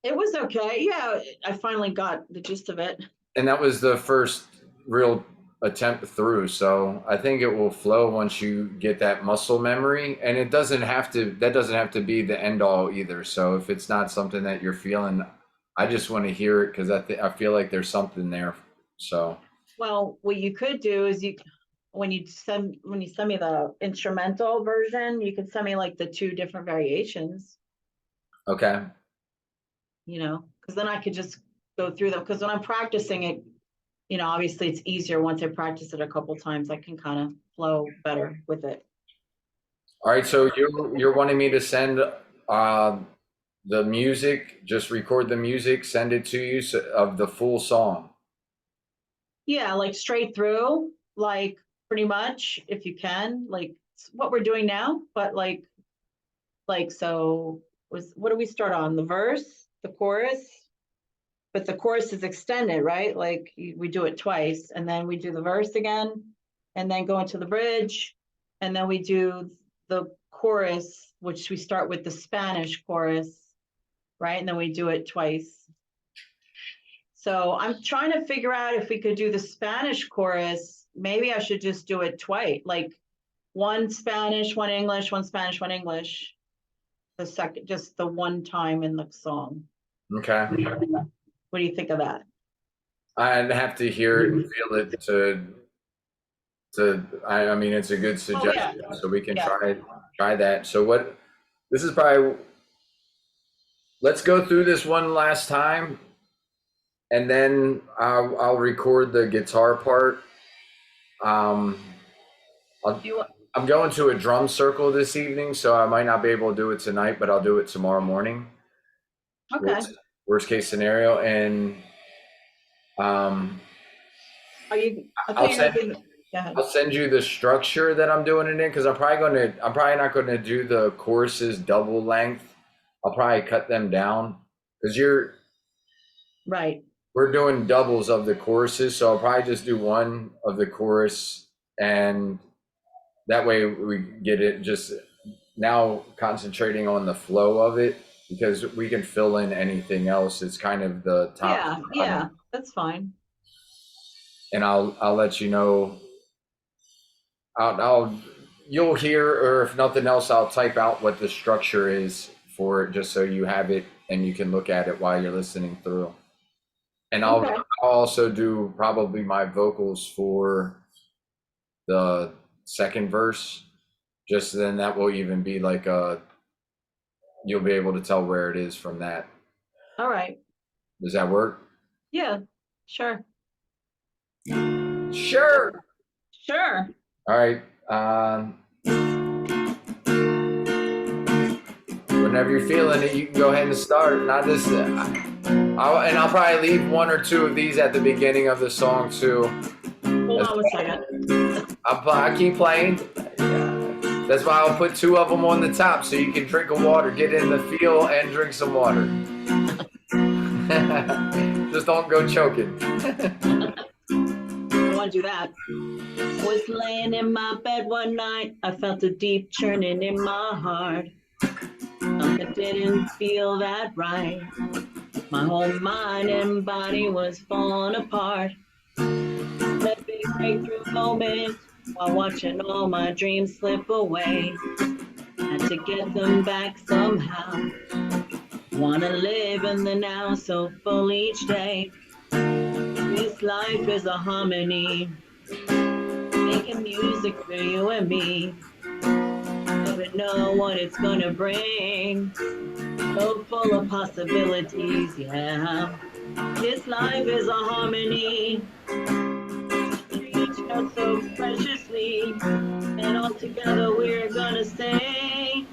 S2: It was okay. Yeah, I finally got the gist of it.
S1: And that was the first real attempt through. So I think it will flow once you get that muscle memory. And that doesn't have to be the end all either. So if it's not something that you're feeling, I just want to hear it because I feel like there's something there. So
S2: Well, what you could do is when you send me the instrumental version, you can send me like the 2 different variations,
S1: okay.
S2: because then I could just go through them. Because when I'm practicing it, obviously it's easier once I practice it a couple times. I can kind of flow better with it.
S1: All right. So you're wanting me to send the music, just record the music, send it to you of the full song.
S2: Yeah, like straight through, like pretty much, if you can, like what we're doing now, but like so what do we start on? The verse, the chorus, but the chorus is extended, right? Like we do it twice, and then we do the verse again, and then go into the bridge, and then we do the chorus, which we start with the Spanish chorus, right? And then we do it twice. So I'm trying to figure out if we could do the Spanish chorus. Maybe I should just do it twice, like 1 Spanish, 1 English, 1 Spanish, 1 English. The second, just the one time in the song.
S1: Okay.
S2: What do you think of that?
S1: I'd have to hear it and feel it I mean, it's a good suggestion, so we can try that. So let's go through this one last time, and then I'll record the guitar part. I'm going to a drum circle this evening, so I might not be able to do it tonight, but I'll do it tomorrow morning.
S2: Okay.
S1: Worst case scenario, and I'll send you the structure that I'm doing it in, because I'm probably not going to do the choruses double length. I'll probably cut them down because
S2: right.
S1: We're doing doubles of the choruses, so I'll probably just do one of the chorus, and that way we get it just now concentrating on the flow of it, because we can fill in anything else. It's kind of the top.
S2: Yeah, that's fine.
S1: And I'll let you know. You'll hear, or if nothing else, I'll type out what the structure is for it, just so you have it and you can look at it while you're listening through. And I'll also do probably my vocals for the second verse. Just then that will even be like you'll be able to tell where it is from that.
S2: All right.
S1: Does that work?
S2: Yeah, sure.
S1: Sure. All right. Whenever you're feeling it, you can go ahead and start. Not this. I'll probably leave 1 or 2 of these at the beginning of the song too.
S2: Hold on a second.
S1: I keep playing. That's why I'll put 2 of them on the top, so you can drink a water, get in the feel, and drink some water. Just don't go choking.
S2: I want to do that. Was laying in my bed one night, I felt a deep churning in my heart. Something didn't feel that right. My whole mind and body was falling apart. That big breakthrough moment while watching all my dreams slip away. Had to get them back somehow. Wanna live in the now so full each day. This life is a harmony. Making music for you and me. Never know what it's gonna bring. So full of possibilities, yeah. This life is a harmony. Each note so preciously. And all together we're gonna sing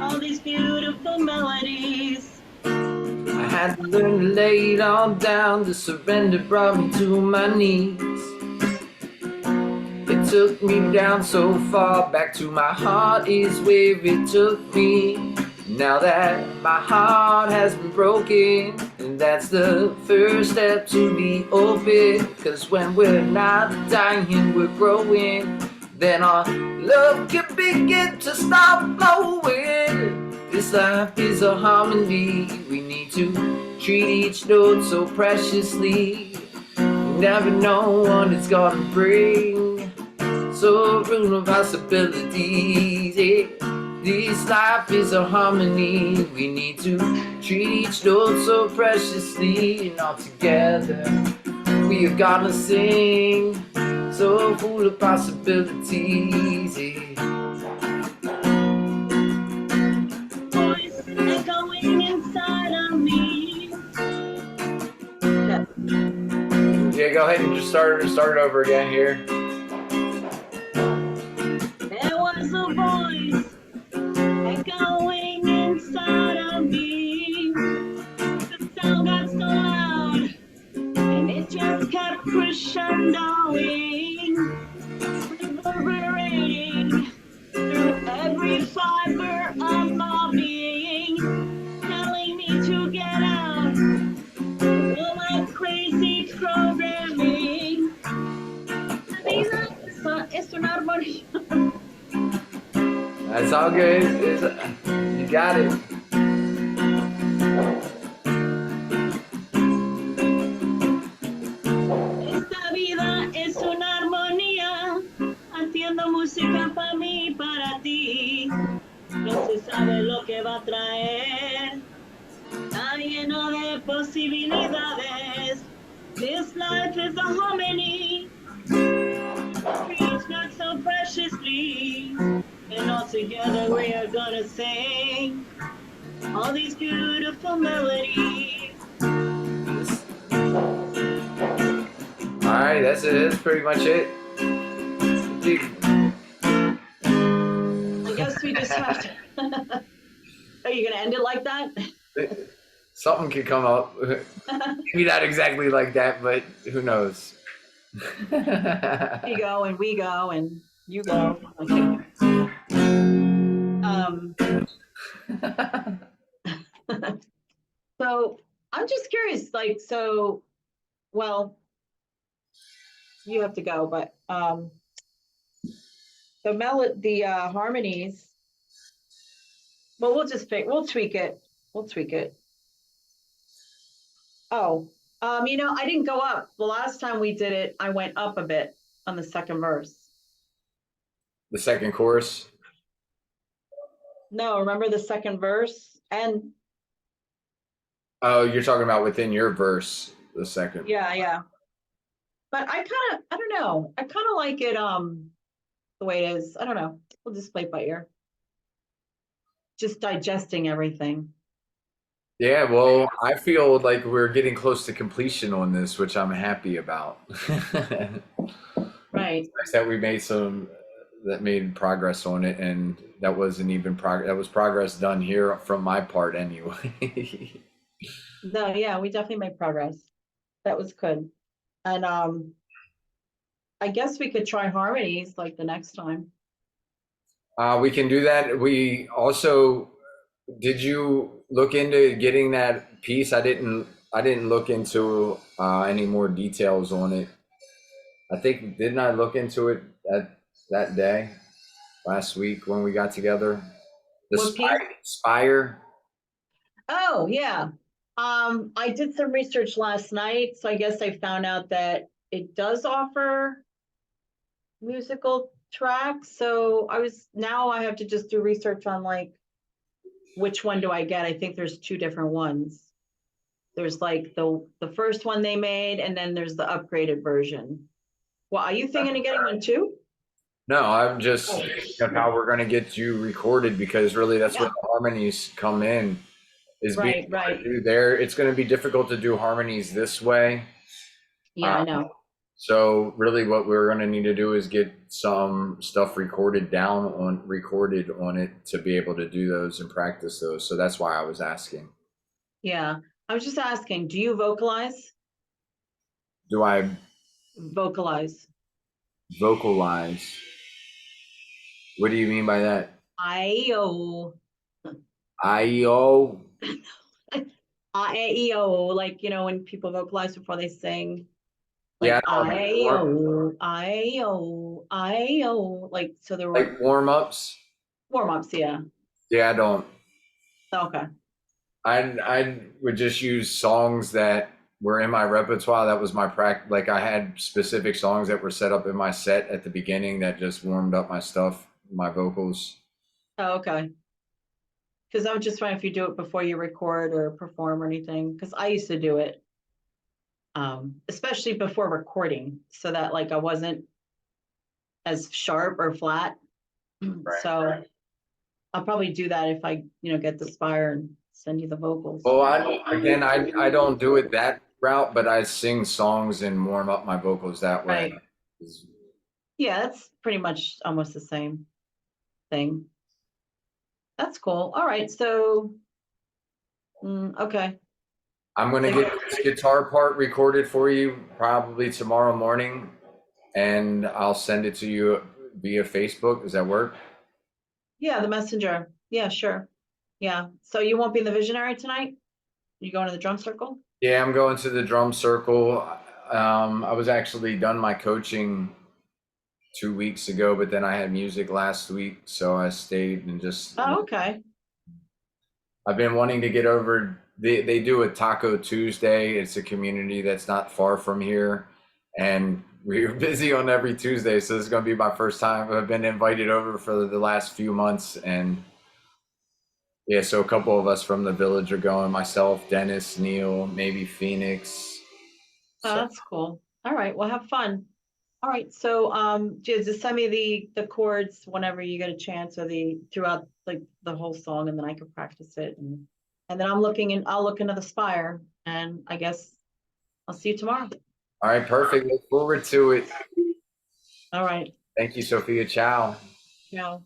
S2: all these beautiful melodies.
S3: I had to learn to lay it all down. The surrender brought me to my knees. It took me down so far, back to my heart is where it took me. Now that my heart has been broken, and that's the first step to be open. Cause when we're not dying, we're growing. Then our love can begin to stop flowing. This life is a harmony. We need to treat each note so preciously. You never know what it's gonna bring. So room of possibilities, yeah. This life is a harmony. We need to treat each note so preciously. And all together we are gonna sing, so full of possibilities, yeah.
S2: Voice echoing inside of me.
S1: Yeah, go ahead and just start it over again here.
S2: There was a voice echoing inside of me. The sound got so loud, and it just kept crescendoing, reverberating through every fiber of my being, telling me to get out of all my crazy programming. It's an harmony.
S1: That's all good. You got it.
S2: Esta vida es una armonía, haciendo música para mí, para ti. No se sabe lo que va a traer, está lleno de posibilidades. This life is a harmony, each note so preciously, and all together we are gonna sing all these beautiful melodies.
S1: Alright, that's it. That's pretty much it.
S2: I guess we just have to. Are you gonna end it like that?
S1: Something could come up. Maybe not exactly like that, but who knows?
S2: You go and we go and you go. Okay. So I'm just curious, like, so, well, you have to go, but the harmonies. Well, we'll tweak it. We'll tweak it. Oh, I didn't go up. The last time we did it, I went up a bit on the second verse.
S1: The second chorus.
S2: No, remember the second verse? And
S1: Oh, you're talking about within your verse, the second.
S2: yeah. But I don't know. I kind of like it the way it is. I don't know. We'll just play it by ear. Just digesting everything.
S1: Yeah, well, I feel like we're getting close to completion on this, which I'm happy about.
S2: Right.
S1: Nice that we made progress on it, and that wasn't even progress. That was progress done here from my part anyway.
S2: No, yeah, we definitely made progress. That was good. And I guess we could try harmonies like the next time.
S1: We can do that. We also, did you look into getting that piece? I didn't look into any more details on it. I think, didn't I look into it that day last week when we got together? The
S2: What piece?
S1: Spire.
S2: Oh, yeah. I did some research last night, so I guess I found out that it does offer musical tracks. So now I have to just do research on like, which one do I get? I think there's two different ones. There's like the first one they made, and then there's the upgraded version. Well, are you thinking of getting one too?
S1: No, I'm just
S2: Oh,
S1: thinking of how we're gonna get you recorded because really that's
S2: Yeah.
S1: what the harmonies come in is being
S2: Right,
S1: able to
S2: right.
S1: do there. It's gonna be difficult to do harmonies this way.
S2: Yeah, I know.
S1: So really what we're gonna need to do is get some stuff recorded on it to be able to do those and practice those. So that's why I was asking.
S2: Yeah. I was just asking, do you vocalize?
S1: Do I
S2: Vocalize.
S1: vocalize? What do you mean by that?
S2: I-O.
S1: IO?
S2: I-A-E-O, like, when people vocalize before they sing.
S1: Yeah,
S2: Like
S1: I know,
S2: I-O, I-O, I-O. Like, so there were
S1: like warm-ups.
S2: warm-ups, yeah.
S1: Yeah, I don't.
S2: Okay.
S1: I would just use songs that were in my repertoire. That was my practice. Like I had specific songs that were set up in my set at the beginning that just warmed up my stuff, my vocals.
S2: Oh, okay. Because I'm just wondering if you do it before you record or perform or anything. Because I used to do it, especially before recording, so that like I wasn't as sharp or flat. So I'll probably do that if I, get the Spire and send you the vocals.
S1: Well, I don't do it that route, but I sing songs and warm up my vocals that way.
S2: Right. Yeah, that's pretty much almost the same thing. That's cool. All right, so, okay.
S1: I'm gonna get this guitar part recorded for you probably tomorrow morning, and I'll send it to you via Facebook. Does that work?
S2: Yeah, the messenger. Yeah, sure. Yeah. So you won't be in the Visionary tonight? You going to the drum circle?
S1: Yeah, I'm going to the drum circle. I was actually done my coaching 2 weeks ago, but then I had music last week, so I stayed and just.
S2: Oh, okay.
S1: I've been wanting to get over. They do a Taco Tuesday. It's a community that's not far from here, and we're busy on every Tuesday, so this is going to be my first time. I've been invited over for the last few months, and yeah, so a couple of us from the village are going. Myself, Dennis, Neil, maybe Phoenix.
S2: Oh,
S1: So,
S2: that's cool. All right, well, have fun. All right, so just send me the chords whenever you get a chance, or throughout like the whole song, and then I can practice it, and then I'll look into the Spire, and I guess I'll see you tomorrow.
S1: all right, perfect. Look forward to it.
S2: All right.
S1: Thank you, Sophia. Ciao.
S2: Ciao.